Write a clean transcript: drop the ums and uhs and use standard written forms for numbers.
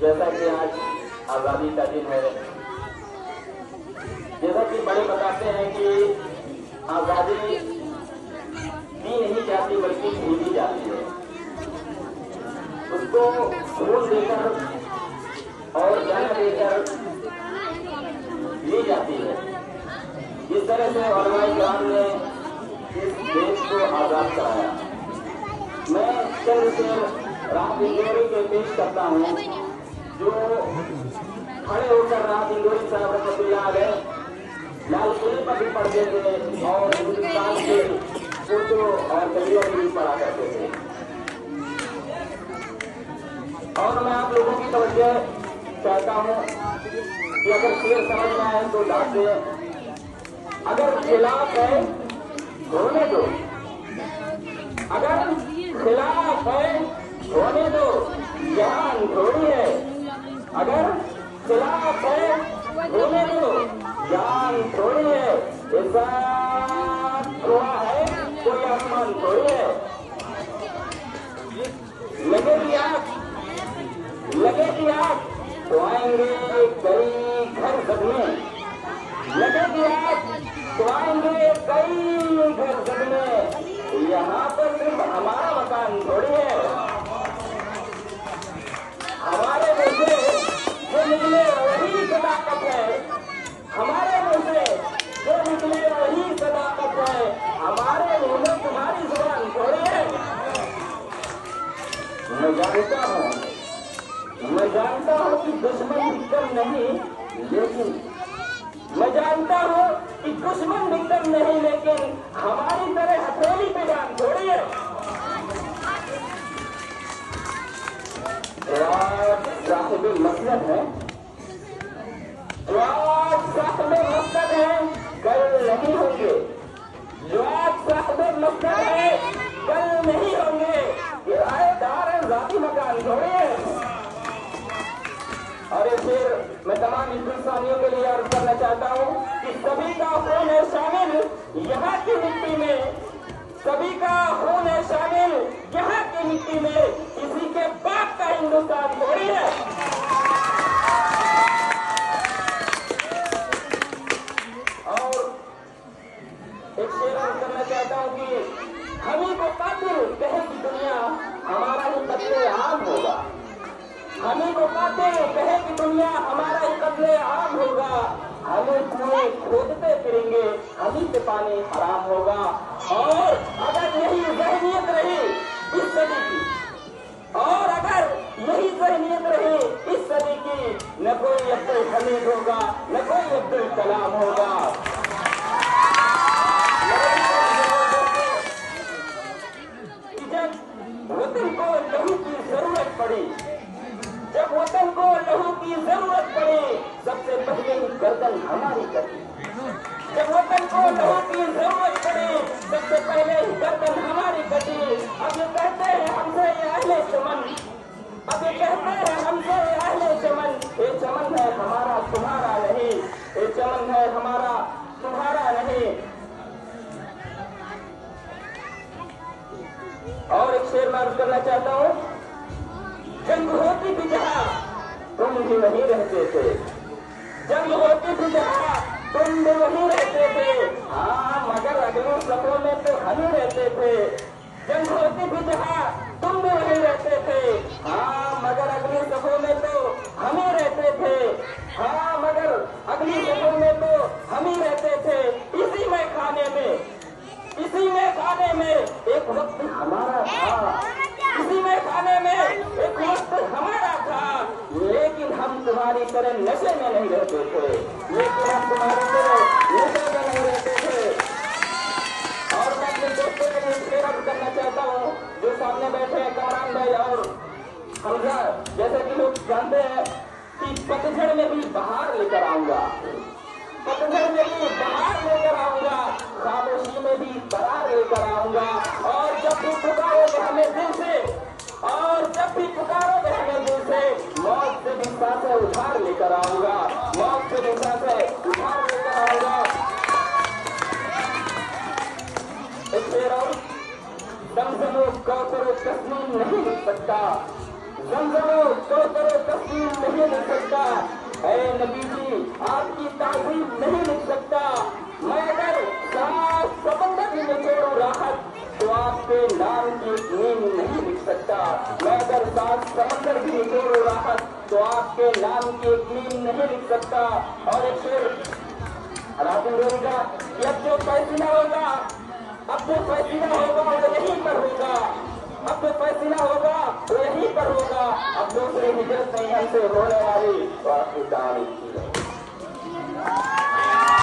जैसा कि आज आज़ादी का दिन है, जैसा कि बड़े बताते हैं कि आज़ादी दी नहीं जाती बल्कि भेजी जाती है। उसको खून देकर और जान देकर ली जाती है। इस तरह से उलमाए किराम ने इस देश को आज़ाद कराया। मैं चंद शेर राहत इंदौरी के पेश करता हूँ, जो खड़े होकर राहत इंदौरी साहब रहमतुल्लाह अलैह लाल किले पर भी पढ़ते थे और हिंदुस्तान के उर्दू और दलियों में भी पढ़ा करते थे। और मैं आप लोगों की तवज्जो चाहता हूँ कि अगर शेर समझ में आए तो डांट दें, अगर खिलाफ है होने दो, अगर खिलाफ है होने दो, जान थोड़ी है। अगर खिलाफ है होने दो, जान थोड़ी है। ऐसा हुआ है कोई आसमान थोड़ी है। लगेगी आग तो आएंगे कई घर सदमे, लगेगी आग तो आएंगे कई घर सदमे। यहाँ पर सिर्फ हमारा मकान थोड़ी है। हमारे मुंह से जो निकले वही सदाकत है, हमारे मुंह से जो निकले वही सदाकत है। हमारे मुंह में तुम्हारी जुबान थोड़ी है। मैं जानता हूँ कि दुश्मन भी कम नहीं, लेकिन मैं जानता हूँ कि दुश्मन भी कम नहीं, लेकिन हमारी तरह हथेली पे जान थोड़ी है। साहिब मकसद है, जो आज साहिब मकसद है कल नहीं होंगे, जो आज साहिब मकसद है कल नहीं होंगे। किराएदार है, जाती मकान थोड़े है। और फिर मैं तमाम हिंदुस्तानियों के लिए अर्ज करना चाहता हूँ कि सभी का खून है शामिल यहाँ की मिट्टी में, सभी का खून है शामिल यहाँ की मिट्टी में। किसी के बाप का हिंदुस्तान थोड़ी है। और एक शेर अर्ज करना चाहता हूँ कि हम ही को कातिल कहेगी दुनिया, हमारा ही कत्ले आम होगा। हम ही को कातिल कहेगी दुनिया, हमारा ही कत्ले आम होगा। हमें कुएं खोदते फिरेंगे, हम ही से पानी हराम होगा। और अगर यही ज़हनियत रही इस सदी की, और अगर यही ज़हनियत रही इस सदी की, न कोई अब्दुल हमीद होगा, न कोई अब्दुल कलाम होगा। जब वतन को लहू की जरूरत पड़ी, जब वतन को लहू की जरूरत पड़ी, सबसे पहले ही गर्दन हमारी कटी। जब वतन को लहू की जरूरत पड़ी, सबसे पहले ही गर्दन हमारी कटी। अब ये कहते हैं हमसे अहले चमन, अब ये कहते हैं हमसे अहले चमन, ये चमन है हमारा तुम्हारा नहीं, ये चमन है हमारा तुम्हारा नहीं। और एक शेर मैं अर्ज करना चाहता हूँ, जंग होती भी जहाँ तुम भी वहीं रहते थे, जंग होती भी जहाँ तुम भी वहीं रहते थे। हाँ मगर अगले सफों में तो हम ही रहते थे। जंग होती भी जहाँ तुम भी वहीं रहते थे। हाँ मगर अगली सफों में तो हम ही रहते थे। हाँ मगर अगली सफों में तो हम ही रहते थे। इसी में खाने में एक वक्त हमारा था, इसी में खाने में एक वक्त हमारा था। लेकिन हम तुम्हारी तरह नशे में नहीं रहते थे, लेकिन हम तुम्हारी तरह नशे में नहीं रहते थे। और मैं अपने दोस्तों के लिए प्रेरित करना चाहता हूँ, जो सामने बैठे हैं कमरान भाई और हमजा, जैसे कि लोग जानते हैं कि पतझड़ में भी बाहर लेकर आऊंगा, पतझड़ में भी बाहर लेकर आऊंगा, खामोशी में भी बरार लेकर आऊंगा। और जब भी पुकारोगे हमें दिल से, और जब भी पुकारोगे हमें दिल से, मौत से भी सांसें उधार लेकर आऊंगा, मौत से भी सांसें उधार लेकर आऊंगा। एक शेर और, दमदमो कौसरो तस्लीम नहीं मिल सकता, जमजमो तो तेरे तस्वीर नहीं लिख सकता, ऐ नबी जी आपकी तारीफ नहीं लिख सकता। मैं अगर सात समंदर भी निचोड़ू राहत तो आपके नाम की नींद नहीं लिख सकता। मैं अगर सात समंदर भी निचोड़ू राहत तो आपके नाम की एक नींद नहीं लिख सकता। और एक शेर रातुल का कि अब जो फैसला होगा, अब जो फैसला होगा वो यहीं पर होगा, अब जो फैसला होगा वो यहीं पर होगा। अब दूसरी हिजरत नहीं हमसे होने वाली।